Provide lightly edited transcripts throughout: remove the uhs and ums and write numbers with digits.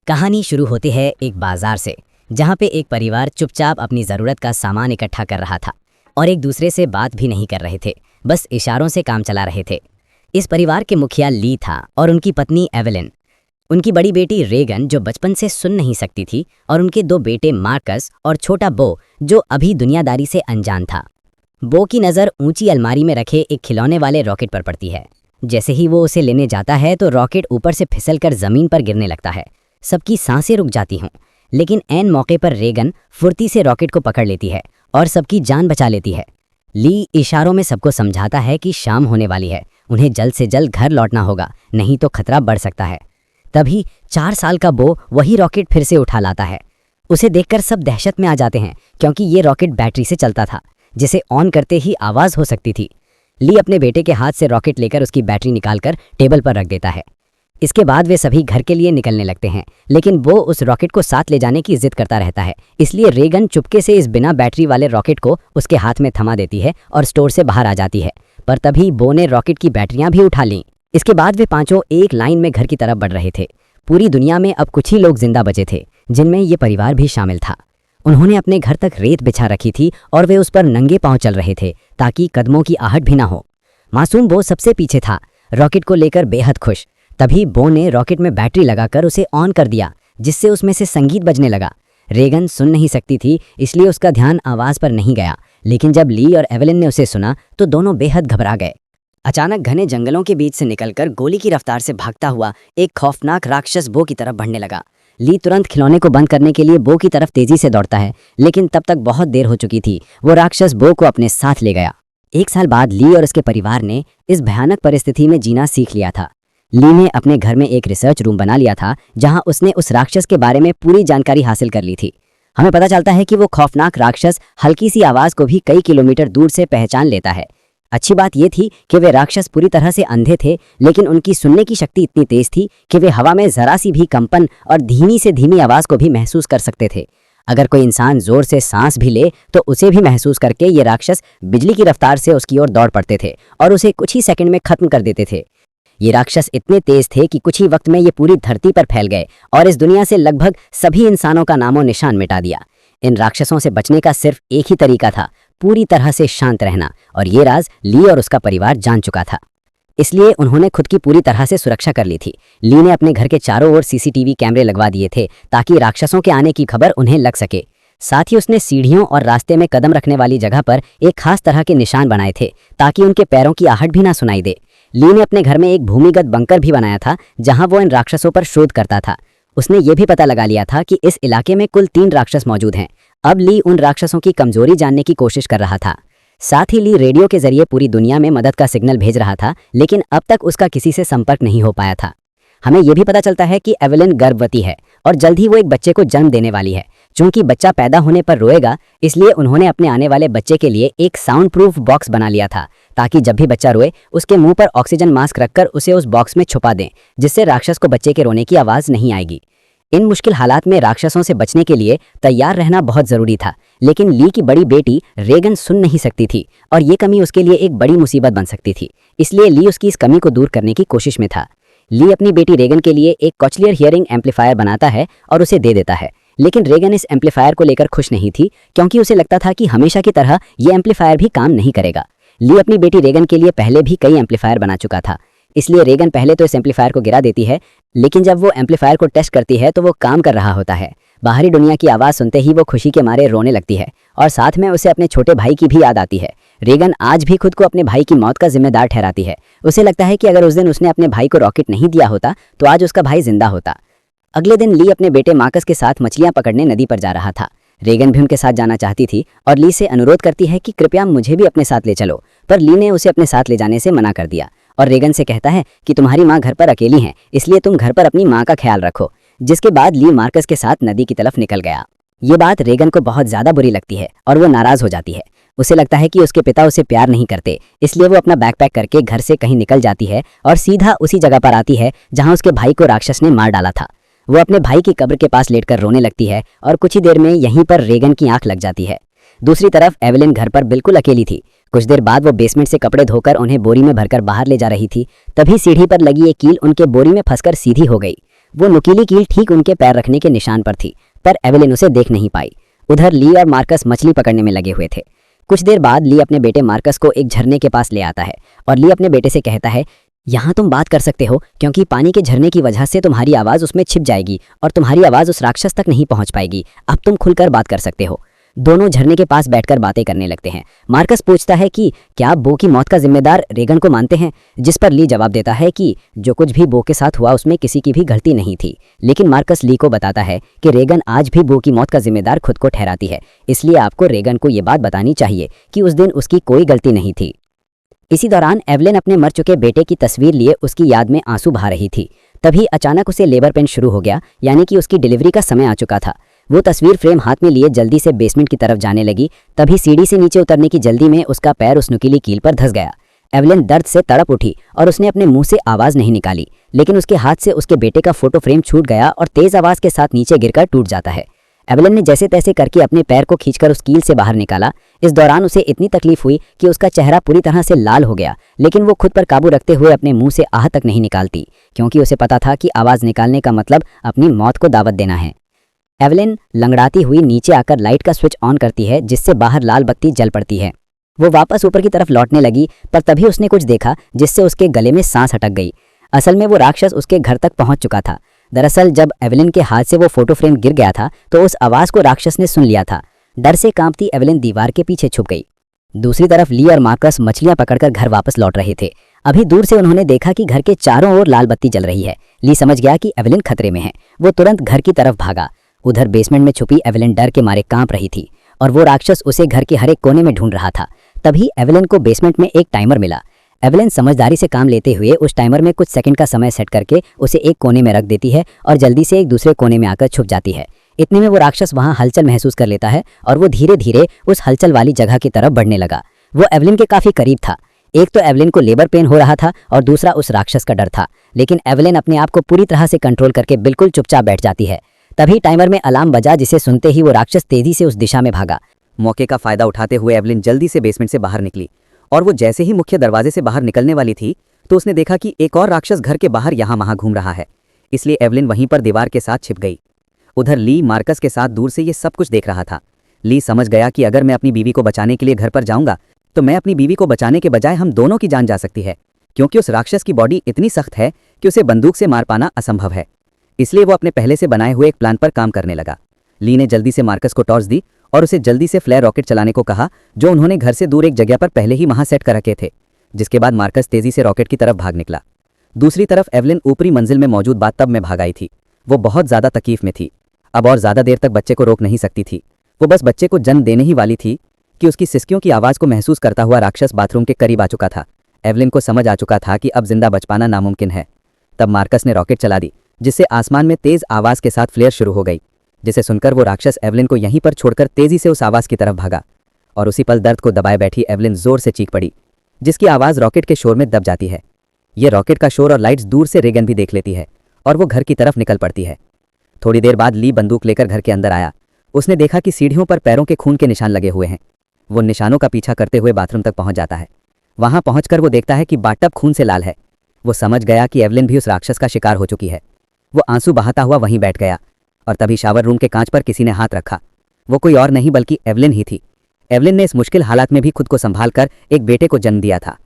कहानी शुरू होती है एक बाजार से, जहाँ पे एक परिवार चुपचाप अपनी ज़रूरत का सामान इकट्ठा कर रहा था और एक दूसरे से बात भी नहीं कर रहे थे, बस इशारों से काम चला रहे थे। इस परिवार के मुखिया ली था और उनकी पत्नी एवेलिन, उनकी बड़ी बेटी रेगन जो बचपन से सुन नहीं सकती थी, और उनके दो बेटे मार्कस और छोटा बो जो अभी दुनियादारी से अनजान था। बो की नज़र ऊंची अलमारी में रखे एक खिलौने वाले रॉकेट पर पड़ती है। जैसे ही वो उसे लेने जाता है तो रॉकेट ऊपर से फिसलकर ज़मीन पर गिरने लगता है। सबकी सांसें रुक जाती हों, लेकिन ऐन मौके पर रेगन फुर्ती से रॉकेट को पकड़ लेती है और सबकी जान बचा लेती है। ली इशारों में सबको समझाता है कि शाम होने वाली है, उन्हें जल्द से जल्द घर लौटना होगा, नहीं तो खतरा बढ़ सकता है। तभी 4 साल का बो वही रॉकेट फिर से उठा लाता है। उसे देखकर सब दहशत में आ जाते हैं, क्योंकि ये रॉकेट बैटरी से चलता था, जिसे ऑन करते ही आवाज़ हो सकती थी। ली अपने बेटे के हाथ से रॉकेट लेकर उसकी बैटरी निकालकर टेबल पर रख देता है। इसके बाद वे सभी घर के लिए निकलने लगते हैं, लेकिन वो उस रॉकेट को साथ ले जाने की जिद करता रहता है। इसलिए रेगन चुपके से इस बिना बैटरी वाले रॉकेट को उसके हाथ में थमा देती है और स्टोर से बाहर आ जाती है। पर तभी बो ने रॉकेट की बैटरियां भी उठा लीं। इसके बाद वे पांचों एक लाइन में घर की तरफ बढ़ रहे थे। पूरी दुनिया में अब कुछ ही लोग जिंदा बचे थे, जिनमें ये परिवार भी शामिल था। उन्होंने अपने घर तक रेत बिछा रखी थी और वे उस पर नंगे पांव चल रहे थे, ताकि कदमों की आहट भी ना हो। मासूम बो सबसे पीछे था, रॉकेट को लेकर बेहद खुश। तभी बो ने रॉकेट में बैटरी लगाकर उसे ऑन कर दिया, जिससे उसमें से संगीत बजने लगा। रेगन सुन नहीं सकती थी, इसलिए उसका ध्यान आवाज़ पर नहीं गया, लेकिन जब ली और एवेलिन ने उसे सुना तो दोनों बेहद घबरा गए। अचानक घने जंगलों के बीच से निकलकर गोली की रफ्तार से भागता हुआ एक खौफनाक राक्षस बो की तरफ बढ़ने लगा। ली तुरंत खिलौने को बंद करने के लिए बो की तरफ तेजी से दौड़ता है, लेकिन तब तक बहुत देर हो चुकी थी। वो राक्षस बो को अपने साथ ले गया। 1 साल बाद ली और उसके परिवार ने इस भयानक परिस्थिति में जीना सीख लिया था। ली ने अपने घर में एक रिसर्च रूम बना लिया था, जहां उसने उस राक्षस के बारे में पूरी जानकारी हासिल कर ली थी। हमें पता चलता है कि वो खौफनाक राक्षस हल्की सी आवाज़ को भी कई किलोमीटर दूर से पहचान लेता है। अच्छी बात यह थी कि वे राक्षस पूरी तरह से अंधे थे, लेकिन उनकी सुनने की शक्ति इतनी तेज थी कि वे हवा में जरा सी भी कंपन और धीमी से धीमी आवाज़ को भी महसूस कर सकते थे। अगर कोई इंसान जोर से सांस भी ले तो उसे भी महसूस करके ये राक्षस बिजली की रफ्तार से उसकी ओर दौड़ पड़ते थे और उसे कुछ ही सेकंड में खत्म कर देते थे। ये राक्षस इतने तेज थे कि कुछ ही वक्त में ये पूरी धरती पर फैल गए और इस दुनिया से लगभग सभी इंसानों का नामो निशान मिटा दिया। इन राक्षसों से बचने का सिर्फ एक ही तरीका था, पूरी तरह से शांत रहना, और ये राज ली और उसका परिवार जान चुका था। इसलिए उन्होंने खुद की पूरी तरह से सुरक्षा कर ली थी। ली ने अपने घर के चारों ओर सीसीटीवी कैमरे लगवा दिए थे, ताकि राक्षसों के आने की खबर उन्हें लग सके। साथ ही उसने सीढ़ियों और रास्ते में कदम रखने वाली जगह पर एक खास तरह के निशान बनाए थे, ताकि उनके पैरों की आहट भी ना सुनाई दे। ली ने अपने घर में एक भूमिगत बंकर भी बनाया था, जहां वो इन राक्षसों पर शोध करता था। उसने ये भी पता लगा लिया था कि इस इलाके में कुल 3 राक्षस मौजूद हैं। अब ली उन राक्षसों की कमजोरी जानने की कोशिश कर रहा था। साथ ही ली रेडियो के जरिए पूरी दुनिया में मदद का सिग्नल भेज रहा था, लेकिन अब तक उसका किसी से संपर्क नहीं हो पाया था। हमें यह भी पता चलता है कि एवेलिन गर्भवती है और जल्द ही वो एक बच्चे को जन्म देने वाली है। चूंकि बच्चा पैदा होने पर रोएगा, इसलिए उन्होंने अपने आने वाले बच्चे के लिए एक साउंड प्रूफ बॉक्स बना लिया था, ताकि जब भी बच्चा रोए उसके मुंह पर ऑक्सीजन मास्क रखकर उसे उस बॉक्स में छुपा दें, जिससे राक्षस को बच्चे के रोने की आवाज़ नहीं आएगी। इन मुश्किल हालात में राक्षसों से बचने के लिए तैयार रहना बहुत ज़रूरी था, लेकिन ली की बड़ी बेटी रेगन सुन नहीं सकती थी और ये कमी उसके लिए एक बड़ी मुसीबत बन सकती थी। इसलिए ली उसकी इस कमी को दूर करने की कोशिश में था। ली अपनी बेटी रेगन के लिए एक कॉचलियर हियरिंग एम्पलीफायर बनाता है और उसे दे देता है, लेकिन रेगन इस एम्पलीफायर को लेकर खुश नहीं थी, क्योंकि उसे लगता था कि हमेशा की तरह ये एम्पलीफायर भी काम नहीं करेगा। ली अपनी बेटी रेगन के लिए पहले भी कई एम्पलीफायर बना चुका था, इसलिए रेगन पहले तो इस एम्पलीफायर को गिरा देती है, लेकिन जब वो एम्पलीफायर को टेस्ट करती है तो वो काम कर रहा होता है। बाहरी दुनिया की आवाज़ सुनते ही वो खुशी के मारे रोने लगती है और साथ में उसे अपने छोटे भाई की भी याद आती है। रेगन आज भी खुद को अपने भाई की मौत का जिम्मेदार ठहराती है। उसे लगता है कि अगर उस दिन उसने अपने भाई को रॉकेट नहीं दिया होता तो आज उसका भाई जिंदा होता। अगले दिन ली अपने बेटे मार्कस के साथ मछलियां पकड़ने नदी पर जा रहा था। रेगन भी उनके साथ जाना चाहती थी और ली से अनुरोध करती है कि कृपया मुझे भी अपने साथ ले चलो, पर ली ने उसे अपने साथ ले जाने से मना कर दिया और रेगन से कहता है कि तुम्हारी माँ घर पर अकेली हैं, इसलिए तुम घर पर अपनी माँ का ख्याल रखो। जिसके बाद ली मार्कस के साथ नदी की तरफ निकल गया। ये बात रेगन को बहुत ज़्यादा बुरी लगती है और वो नाराज़ हो जाती है। उसे लगता है कि उसके पिता उसे प्यार नहीं करते, इसलिए वो अपना बैकपैक करके घर से कहीं निकल जाती है और सीधा उसी जगह पर आती है जहाँ उसके भाई को राक्षस ने मार डाला था। वो अपने भाई की कब्र के पास लेटकर रोने लगती है और कुछ ही देर में यहीं पर रेगन की आंख लग जाती है। दूसरी तरफ एवेलिन घर पर बिल्कुल अकेली थी। कुछ देर बाद वो बेसमेंट से कपड़े धोकर उन्हें बोरी में भरकर बाहर ले जा रही थी। तभी सीढ़ी पर लगी एक कील उनके बोरी में फंसकर सीधी हो गई। वो नुकीली कील ठीक उनके पैर रखने के निशान पर थी, पर एवेलिन उसे देख नहीं पाई। उधर ली और मार्कस मछली पकड़ने में लगे हुए थे। कुछ देर बाद ली अपने बेटे मार्कस को एक झरने के पास ले आता है और ली अपने बेटे से कहता है, यहाँ तुम बात कर सकते हो क्योंकि पानी के झरने की वजह से तुम्हारी आवाज़ उसमें छिप जाएगी और तुम्हारी आवाज़ उस राक्षस तक नहीं पहुंच पाएगी। अब तुम खुलकर बात कर सकते हो। दोनों झरने के पास बैठकर बातें करने लगते हैं। मार्कस पूछता है कि क्या आप बो की मौत का जिम्मेदार रेगन को मानते हैं, जिस पर ली जवाब देता है कि जो कुछ भी बो के साथ हुआ उसमें किसी की भी गलती नहीं थी। लेकिन मार्कस ली को बताता है कि रेगन आज भी बो की मौत का जिम्मेदार खुद को ठहराती है, इसलिए आपको रेगन को ये बात बतानी चाहिए कि उस दिन उसकी कोई गलती नहीं थी। इसी दौरान एवेलिन अपने मर चुके बेटे की तस्वीर लिए उसकी याद में आंसू बहा रही थी। तभी अचानक उसे लेबर पेन शुरू हो गया, यानी कि उसकी डिलीवरी का समय आ चुका था। वो तस्वीर फ्रेम हाथ में लिए जल्दी से बेसमेंट की तरफ जाने लगी। तभी सीढ़ी से नीचे उतरने की जल्दी में उसका पैर उस नुकीली कील पर धंस गया। एवेलिन दर्द से तड़प उठी और उसने अपने मुंह से आवाज नहीं निकाली, लेकिन उसके हाथ से उसके बेटे का फोटो फ्रेम छूट गया और तेज आवाज के साथ नीचे गिरकर टूट जाता है। एवेलिन ने जैसे तैसे करके अपने पैर को खींचकर उस कील से बाहर निकाला। इस दौरान उसे इतनी तकलीफ हुई कि उसका चेहरा पूरी तरह से लाल हो गया, लेकिन वो खुद पर काबू रखते हुए अपने मुंह से आह तक नहीं निकालती, क्योंकि उसे पता था कि आवाज निकालने का मतलब अपनी मौत को दावत देना है। एवेलिन लंगड़ाती हुई नीचे आकर लाइट का स्विच ऑन करती है, जिससे बाहर लाल बत्ती जल पड़ती है। वो वापस ऊपर की तरफ लौटने लगी, पर तभी उसने कुछ देखा जिससे उसके गले में सांस अटक गई। असल में वो राक्षस उसके घर तक पहुंच चुका था। दरअसल जब एवेलिन के हाथ से वो फोटो फ्रेम गिर गया था तो उस आवाज को राक्षस ने सुन लिया था। डर से कांपती एवेलिन दीवार के पीछे छुप गई। दूसरी तरफ ली और मार्कस मछलियां पकड़कर घर वापस लौट रहे थे। अभी दूर से उन्होंने देखा कि घर के चारों ओर लाल बत्ती जल रही है। ली समझ गया कि एवेलिन खतरे में है। वो तुरंत घर की तरफ भागा। उधर बेसमेंट में छुपी एवेलिन डर के मारे कांप रही थी और वो राक्षस उसे घर के हर एक कोने में ढूंढ रहा था। तभी एवेलिन को बेसमेंट में एक टाइमर मिला। एवेलिन समझदारी से काम लेते हुए उस टाइमर में कुछ सेकंड का समय सेट करके उसे एक कोने में रख देती है और जल्दी से एक दूसरे कोने में आकर छुप जाती है। इतने में वो राक्षस वहां हलचल महसूस कर लेता है और वो धीरे धीरे उस हलचल वाली जगह की तरफ बढ़ने लगा। वो एवेलिन के काफी करीब था। एक तो एवेलिन को लेबर पेन हो रहा था और दूसरा उस राक्षस का डर था, लेकिन एवेलिन अपने आप को पूरी तरह से कंट्रोल करके बिल्कुल चुपचाप बैठ जाती है। तभी टाइमर में अलार्म बजा, जिसे सुनते ही वो राक्षस तेजी से उस दिशा में भागा। मौके का फायदा उठाते हुए एवेलिन जल्दी से बेसमेंट से बाहर निकली और वो जैसे ही मुख्य दरवाजे से बाहर निकलने वाली थी तो उसने देखा कि एक और राक्षस घर के बाहर यहाँ वहां घूम रहा है, इसलिए एवेलिन वहीं पर दीवार के साथ छिप गई। उधर ली मार्कस के साथ दूर से ये सब कुछ देख रहा था। ली समझ गया कि अगर मैं अपनी बीवी को बचाने के लिए घर पर जाऊंगा तो मैं अपनी बीवी को बचाने के बजाय हम दोनों की जान जा सकती है, क्योंकि उस राक्षस की बॉडी इतनी सख्त है कि उसे बंदूक से मार पाना असंभव है। इसलिए वो अपने पहले से बनाए हुए एक प्लान पर काम करने लगा। ली ने जल्दी से मार्कस को टॉर्च दी और उसे जल्दी से फ्लेयर रॉकेट चलाने को कहा, जो उन्होंने घर से दूर एक जगह पर पहले ही वहां सेट कर रखे थे। जिसके बाद मार्कस तेजी से रॉकेट की तरफ भाग निकला। दूसरी तरफ एवेलिन ऊपरी मंजिल में मौजूद बाथटब में भाग आई थी। वो बहुत ज्यादा तकलीफ में थी। अब और ज्यादा देर तक बच्चे को रोक नहीं सकती थी। वो बस बच्चे को जन्म देने ही वाली थी कि उसकी सिसकियों की आवाज को महसूस करता हुआ राक्षस बाथरूम के करीब आ चुका था। एवेलिन को समझ आ चुका था कि अब जिंदा बच पाना नामुमकिन है। तब मार्कस ने रॉकेट चला दी, जिससे आसमान में तेज आवाज के साथ फ्लेयर शुरू हो गई, जिसे सुनकर वो राक्षस एवेलिन को यहीं पर छोड़कर तेजी से उस आवाज की तरफ भागा। और उसी पल दर्द को दबाए बैठी एवेलिन जोर से चीख पड़ी, जिसकी आवाज रॉकेट के शोर में दब जाती है। ये रॉकेट का शोर और लाइट्स दूर से रेगन भी देख लेती है और वो घर की तरफ निकल पड़ती है। थोड़ी देर बाद ली बंदूक लेकर घर के अंदर आया। उसने देखा कि सीढ़ियों पर पैरों के खून के निशान लगे हुए हैं। वो निशानों का पीछा करते हुए बाथरूम तक पहुंच जाता है। वहां पहुंचकर वो देखता है कि बाथटब खून से लाल है। वो समझ गया कि एवेलिन भी उस राक्षस का शिकार हो चुकी है। वो आंसू बहाता हुआ वहीं बैठ गया और तभी शावर रूम के कांच पर किसी ने हाथ रखा। वो कोई और नहीं बल्कि एवेलिन ही थी। एवेलिन ने इस मुश्किल हालात में भी खुद को संभाल कर एक बेटे को जन्म दिया था।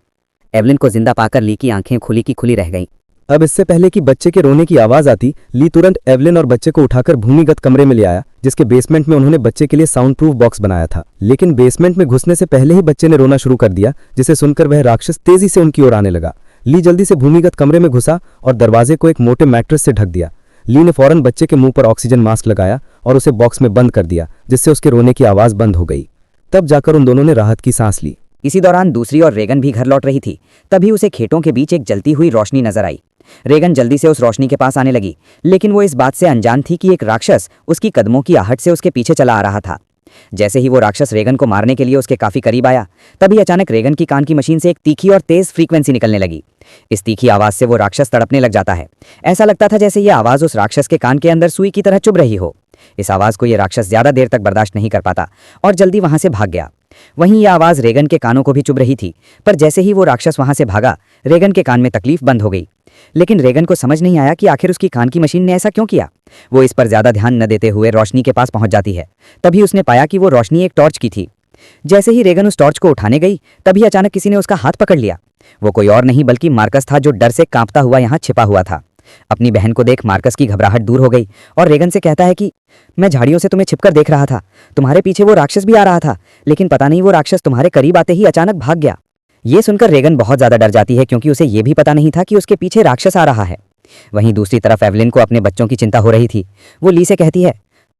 एवेलिन को जिंदा पाकर ली की आंखें खुली की खुली रह गईं। अब इससे पहले कि बच्चे के रोने की आवाज आती, ली तुरंत एवेलिन और बच्चे को उठाकर भूमिगत कमरे में ले आया, जिसके बेसमेंट में उन्होंने बच्चे के लिए साउंड प्रूफ बॉक्स बनाया था। लेकिन बेसमेंट में घुसने से पहले ही बच्चे ने रोना शुरू कर दिया, जिसे सुनकर वह राक्षस तेजी से उनकी ओर आने लगा। ली जल्दी से भूमिगत कमरे में घुसा और दरवाजे को एक मोटे मैट्रेस से ढक दिया। ली ने फौरन बच्चे के मुंह पर ऑक्सीजन मास्क लगाया और उसे बॉक्स में बंद कर दिया, जिससे उसके रोने की आवाज बंद हो गई। तब जाकर उन दोनों ने राहत की सांस ली। इसी दौरान दूसरी ओर रेगन भी घर लौट रही थी। तभी उसे खेतों के बीच एक जलती हुई रोशनी नजर आई। रेगन जल्दी से उस रोशनी के पास आने लगी, लेकिन वो इस बात से अनजान थी कि एक राक्षस उसकी कदमों की आहट से उसके पीछे चला आ रहा था। जैसे ही वो राक्षस रेगन को मारने के लिए उसके काफी करीब आया, तभी अचानक रेगन की कान की मशीन से एक तीखी और तेज फ्रीक्वेंसी निकलने लगी। इस तीखी आवाज से वो राक्षस तड़पने लग जाता है। ऐसा लगता था जैसे ये आवाज उस राक्षस के कान के अंदर सुई की तरह चुभ रही हो। इस आवाज़ को ये राक्षस ज़्यादा देर तक बर्दाश्त नहीं कर पाता और जल्दी वहाँ से भाग गया। वहीं यह आवाज़ रेगन के कानों को भी चुभ रही थी, पर जैसे ही वो राक्षस वहाँ से भागा, रेगन के कान में तकलीफ बंद हो गई। लेकिन रेगन को समझ नहीं आया कि आखिर उसकी कान की मशीन ने ऐसा क्यों किया। वो इस पर ज़्यादा ध्यान न देते हुए रोशनी के पास पहुंच जाती है। तभी उसने पाया कि वो रोशनी एक टॉर्च की थी। जैसे ही रेगन उस टॉर्च को उठाने गई, तभी अचानक किसी ने उसका हाथ पकड़ लिया। वो कोई और नहीं बल्कि मार्कस था, जो डर से कांपता हुआ यहाँ छिपा हुआ था। अपनी बहन को देख मार्कस की घबराहट दूर हो गई और रेगन से कहता है कि मैं झाड़ियों से तुम्हें छिपकर देख रहा था, तुम्हारे पीछे वो राक्षस भी आ रहा था, लेकिन पता नहीं वो राक्षस तुम्हारे करीब आते ही अचानक भाग गया। ये सुनकर रेगन बहुत ज़्यादा डर जाती है, क्योंकि उसे ये भी पता नहीं था कि उसके पीछे राक्षस आ रहा है। वहीं दूसरी तरफ एवलिन को अपने बच्चों की चिंता हो रही थी। वो ली से कहती है,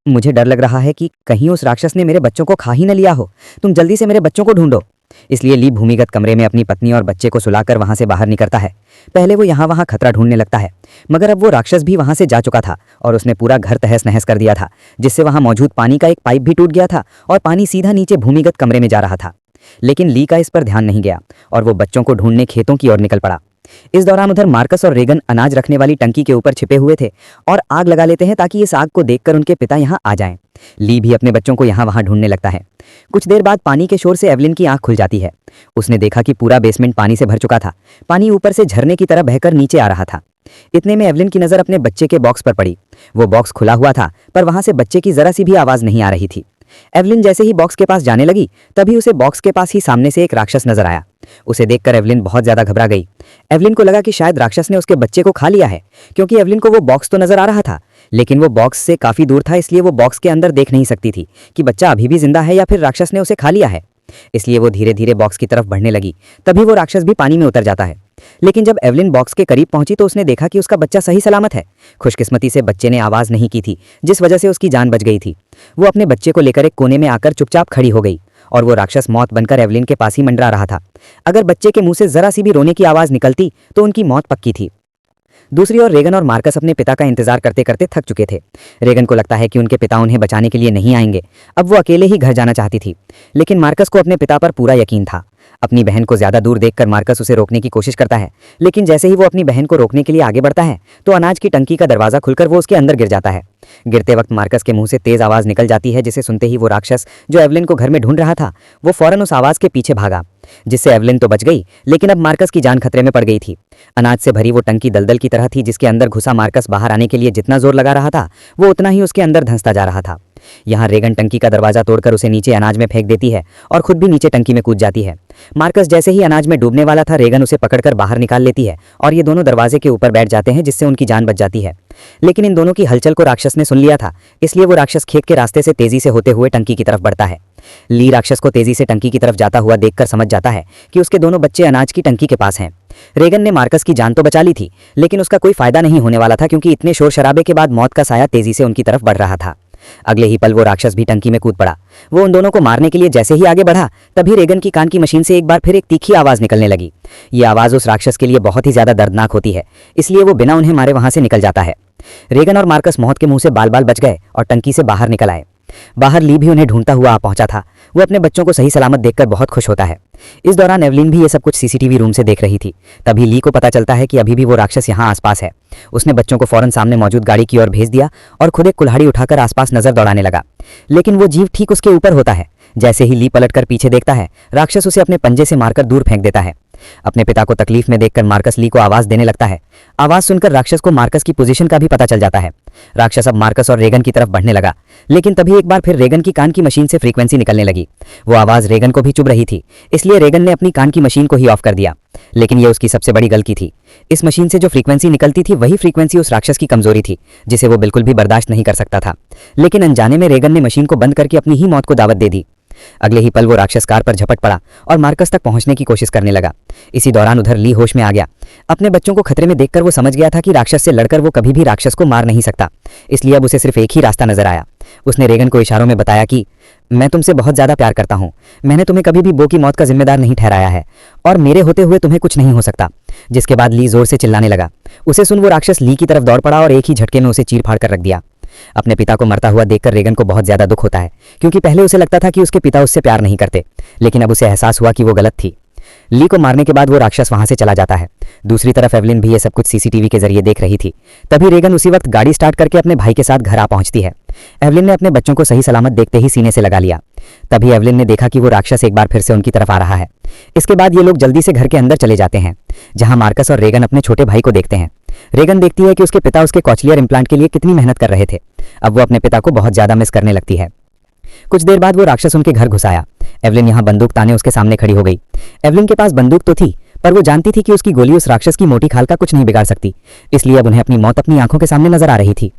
मुझे डर लग रहा है कि कहीं उस राक्षस ने मेरे बच्चों को खा ही न लिया हो, तुम जल्दी से मेरे बच्चों को ढूंढो। इसलिए ली भूमिगत कमरे में अपनी पत्नी और बच्चे को सुलाकर वहां से बाहर निकलता है। पहले वो यहाँ वहाँ खतरा ढूंढने लगता है, मगर अब वो राक्षस भी वहां से जा चुका था और उसने पूरा घर तहस नहस कर दिया था, जिससे वहां मौजूद पानी का एक पाइप भी टूट गया था और पानी सीधा नीचे भूमिगत कमरे में जा रहा था। लेकिन ली का इस पर ध्यान नहीं गया और वो बच्चों को ढूंढने खेतों की ओर निकल पड़ा। इस दौरान उधर मार्कस और रेगन अनाज रखने वाली टंकी के ऊपर छिपे हुए थे और आग लगा लेते हैं ताकि इस आग को देखकर उनके पिता यहाँ आ जाएं। ली भी अपने बच्चों को यहाँ वहाँ ढूंढने लगता है। कुछ देर बाद पानी के शोर से एवलिन की आंख खुल जाती है। उसने देखा कि पूरा बेसमेंट पानी से भर चुका था। पानी ऊपर से झरने की तरह बहकर नीचे आ रहा था। इतने में एवलिन की नज़र अपने बच्चे के बॉक्स पर पड़ी। वो बॉक्स खुला हुआ था, पर वहां से बच्चे की जरा सी भी आवाज़ नहीं आ रही थी। एवलिन जैसे ही बॉक्स के पास जाने लगी, तभी उसे बॉक्स के पास ही सामने से एक राक्षस नजर आया। उसे देखकर एवलिन बहुत ज्यादा घबरा गई। एवलिन को लगा कि शायद राक्षस ने उसके बच्चे को खा लिया है, क्योंकि एवलिन को वो बॉक्स तो नजर आ रहा था, लेकिन वो बॉक्स से काफी दूर था, इसलिए वो बॉक्स के अंदर देख नहीं सकती थी कि बच्चा अभी भी जिंदा है या फिर राक्षस ने उसे खा लिया है। इसलिए वो धीरे धीरे बॉक्स की तरफ बढ़ने लगी। तभी वो राक्षस भी पानी में उतर जाता है। लेकिन जब एवलिन बॉक्स के करीब पहुंची तो उसने देखा कि उसका बच्चा सही सलामत है। खुशकिस्मती से बच्चे ने आवाज़ नहीं की थी, जिस वजह से उसकी जान बच गई थी। वो अपने बच्चे को लेकर एक कोने में आकर चुपचाप खड़ी हो गई और वो राक्षस मौत बनकर एवलिन के पास ही मंडरा रहा था। अगर बच्चे के मुंह से जरा सी भी रोने की आवाज़ निकलती तो उनकी मौत पक्की थी। दूसरी ओर रेगन और मार्कस अपने पिता का इंतजार करते करते थक चुके थे। रेगन को लगता है कि उनके पिता उन्हें बचाने के लिए नहीं आएंगे। अब वो अकेले ही घर जाना चाहती थी, लेकिन मार्कस को अपने पिता पर पूरा यकीन था। अपनी बहन को ज्यादा दूर देखकर मार्कस उसे रोकने की कोशिश करता है, लेकिन जैसे ही वो अपनी बहन को रोकने के लिए आगे बढ़ता है तो अनाज की टंकी का दरवाजा खुलकर वो उसके अंदर गिर जाता है। गिरते वक्त मार्कस के मुंह से तेज आवाज निकल जाती है, जिसे सुनते ही वो राक्षस जो एवलिन को घर में ढूंढ रहा था, वो फौरन उस आवाज के पीछे भागा, जिससे एवलिन तो बच गई, लेकिन अब मार्कस की जान खतरे में पड़ गई थी। अनाज से भरी वो टंकी दलदल की तरह थी, जिसके अंदर घुसा मार्कस बाहर आने के लिए जितना जोर लगा रहा था, वो उतना ही उसके अंदर धंसता जा रहा था। यहाँ रेगन टंकी का दरवाजा तोड़कर उसे नीचे अनाज में फेंक देती है और खुद भी नीचे टंकी में कूद जाती है। मार्कस जैसे ही अनाज में डूबने वाला था, रेगन उसे पकड़कर बाहर निकाल लेती है और ये दोनों दरवाजे के ऊपर बैठ जाते हैं, जिससे उनकी जान बच जाती है। लेकिन इन दोनों की हलचल को राक्षस ने सुन लिया था, इसलिए वो राक्षस खेत के रास्ते से तेजी से होते हुए टंकी की तरफ बढ़ता है। ली राक्षस को तेजी से टंकी की तरफ जाता हुआ देखकर समझ जाता है कि उसके दोनों बच्चे अनाज की टंकी के पास हैं। रेगन ने मार्कस की जान तो बचा ली थी, लेकिन उसका कोई फायदा नहीं होने वाला था, क्योंकि इतने शोर शराबे के बाद मौत का साया तेजी से उनकी तरफ बढ़ रहा था। अगले ही पल वो राक्षस भी टंकी में कूद पड़ा। वो उन दोनों को मारने के लिए जैसे ही आगे बढ़ा, तभी रेगन की कान की मशीन से एक बार फिर एक तीखी आवाज निकलने लगी। ये आवाज उस राक्षस के लिए बहुत ही ज्यादा दर्दनाक होती है, इसलिए वो बिना उन्हें मारे वहां से निकल जाता है। रेगन और मार्कस मौत के मुंह से बाल बाल बच गए और टंकी से बाहर निकल आए। बाहर ली भी उन्हें ढूंढता हुआ आ पहुंचा था। वो अपने बच्चों को सही सलामत देखकर बहुत खुश होता है। इस दौरान एवलिन भी ये सब कुछ सीसीटीवी रूम से देख रही थी। तभी ली को पता चलता है कि अभी भी वो राक्षस यहाँ आसपास है। उसने बच्चों को फौरन सामने मौजूद गाड़ी की ओर भेज दिया और खुद एक कुल्हाड़ी उठाकर आसपास नजर दौड़ाने लगा, लेकिन वो जीव ठीक उसके ऊपर होता है। जैसे ही ली पलटकर पीछे देखता है, राक्षस उसे अपने पंजे से मारकर दूर फेंक देता है। अपने पिता को तकलीफ में देखकर मार्कस ली को आवाज देने लगता है। आवाज सुनकर राक्षस को मार्कस की पोजीशन का भी पता चल जाता है। राक्षस अब मार्कस और रेगन की तरफ बढ़ने लगा, लेकिन तभी एक बार फिर रेगन की कान की मशीन से फ्रीक्वेंसी निकलने लगी। वो आवाज रेगन को भी चुभ रही थी, इसलिए रेगन ने अपनी कान की मशीन को ही ऑफ कर दिया। लेकिन ये उसकी सबसे बड़ी गलती थी। इस मशीन से जो फ्रीक्वेंसी निकलती थी, वही फ्रीक्वेंसी उस राक्षस की कमजोरी थी, जिसे वो बिल्कुल भी बर्दाश्त नहीं कर सकता था। लेकिन अनजाने में रेगन ने मशीन को बंद करके अपनी ही मौत को दावत दे दी। अगले ही पल वो राक्षस कार पर झपट पड़ा और मार्कस तक पहुंचने की कोशिश करने लगा। इसी दौरान उधर ली होश में आ गया। अपने बच्चों को खतरे में देखकर वो समझ गया था कि राक्षस से लड़कर वो कभी भी राक्षस को मार नहीं सकता, इसलिए अब उसे सिर्फ एक ही रास्ता नजर आया। उसने रेगन को इशारों में बताया कि मैं तुमसे बहुत ज्यादा प्यार करता हूँ, मैंने तुम्हें कभी भी बो की मौत का जिम्मेदार नहीं ठहराया है और मेरे होते हुए तुम्हें कुछ नहीं हो सकता। जिसके बाद ली जोर से चिल्लाने लगा। उसे सुन वो राक्षस ली की तरफ दौड़ पड़ा और एक ही झटके में उसे चीर फाड़ कर रख दिया। अपने पिता को मरता हुआ देखकर रेगन को बहुत ज्यादा दुख होता है, क्योंकि पहले उसे लगता था कि उसके पिता उससे प्यार नहीं करते, लेकिन अब उसे एहसास हुआ कि वो गलत थी। ली को मारने के बाद वो राक्षस वहां से चला जाता है। दूसरी तरफ एवलिन भी ये सब कुछ सीसीटीवी के जरिए देख रही थी। तभी रेगन उसी वक्त गाड़ी स्टार्ट करके अपने भाई के साथ घर आ पहुंचती है। एवलिन ने अपने बच्चों को सही सलामत देखते ही सीने से लगा लिया। तभी एवलिन ने देखा कि वो राक्षस एक बार फिर से उनकी तरफ आ रहा है। इसके बाद ये लोग जल्दी से घर के अंदर चले जाते हैं, जहां मार्कस और रेगन अपने छोटे भाई को देखते हैं। रेगन देखती है कि उसके पिता उसके कॉचलियर इम्प्लांट के लिए कितनी मेहनत कर रहे थे। अब वो अपने पिता को बहुत ज्यादा मिस करने लगती है। कुछ देर बाद वो राक्षस उनके घर घुस आया। एवलिन यहाँ बंदूक ताने उसके सामने खड़ी हो गई। एवलिन के पास बंदूक तो थी, पर वो जानती थी कि उसकी गोली उस राक्षस की मोटी खाल का कुछ नहीं बिगाड़ सकती, इसलिए अब उन्हें अपनी मौत अपनी आंखों के सामने नजर आ रही थी।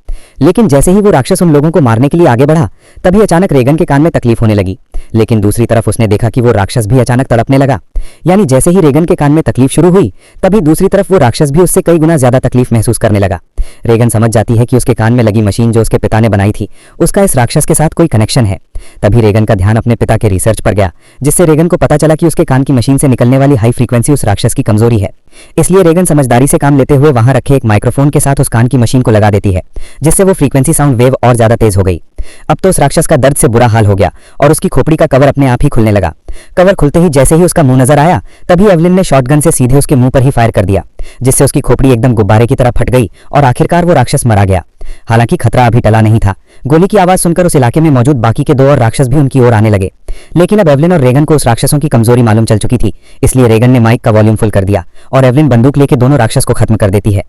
लेकिन जैसे ही वो राक्षस उन लोगों को मारने के लिए आगे बढ़ा, तभी अचानक रेगन के कान में तकलीफ होने लगी। लेकिन दूसरी तरफ उसने देखा कि वो राक्षस भी अचानक तड़पने लगा। यानी जैसे ही रेगन के कान में तकलीफ शुरू हुई, तभी दूसरी तरफ वो राक्षस भी उससे कई गुना ज्यादा तकलीफ महसूस करने लगा। रेगन समझ जाती है कि उसके कान में लगी मशीन जो उसके पिता ने बनाई थी, उसका इस राक्षस के साथ कोई कनेक्शन है। तभी रेगन का ध्यान अपने पिता के रिसर्च पर गया, जिससे रेगन को पता चला कि उसके कान की मशीन से निकलने वाली हाई फ्रीक्वेंसी उस राक्षस की कमजोरी है। इसलिए रेगन समझदारी से काम लेते हुए वहां रखे एक माइक्रोफोन के साथ उस कान की मशीन को लगा देती है, जिससे वो फ्रीक्वेंसी साउंड वेव और ज्यादा तेज हो गई। अब तो उस राक्षस का दर्द से बुरा हाल हो गया और उसकी खोपड़ी का कवर अपने आप ही खुलने लगा। कवर खुलते ही जैसे ही उसका मुंह नजर आया, तभी एवलिन ने शॉटगन से सीधे उसके मुंह पर ही फायर कर दिया, जिससे उसकी खोपड़ी एकदम गुब्बारे की तरह फट गई और आखिरकार वो राक्षस मरा गया। हालांकि खतरा अभी टला नहीं था। गोली की आवाज सुनकर उस इलाके में मौजूद बाकी के 2 और राक्षस भी उनकी ओर आने लगे। लेकिन अब एवलिन और रेगन को उस राक्षसों की कमजोरी मालूम चल चुकी थी, इसलिए रेगन ने माइक का वॉल्यूम फुल कर दिया और एवलिन बंदूक लेके दोनों राक्षस को खत्म कर देती है।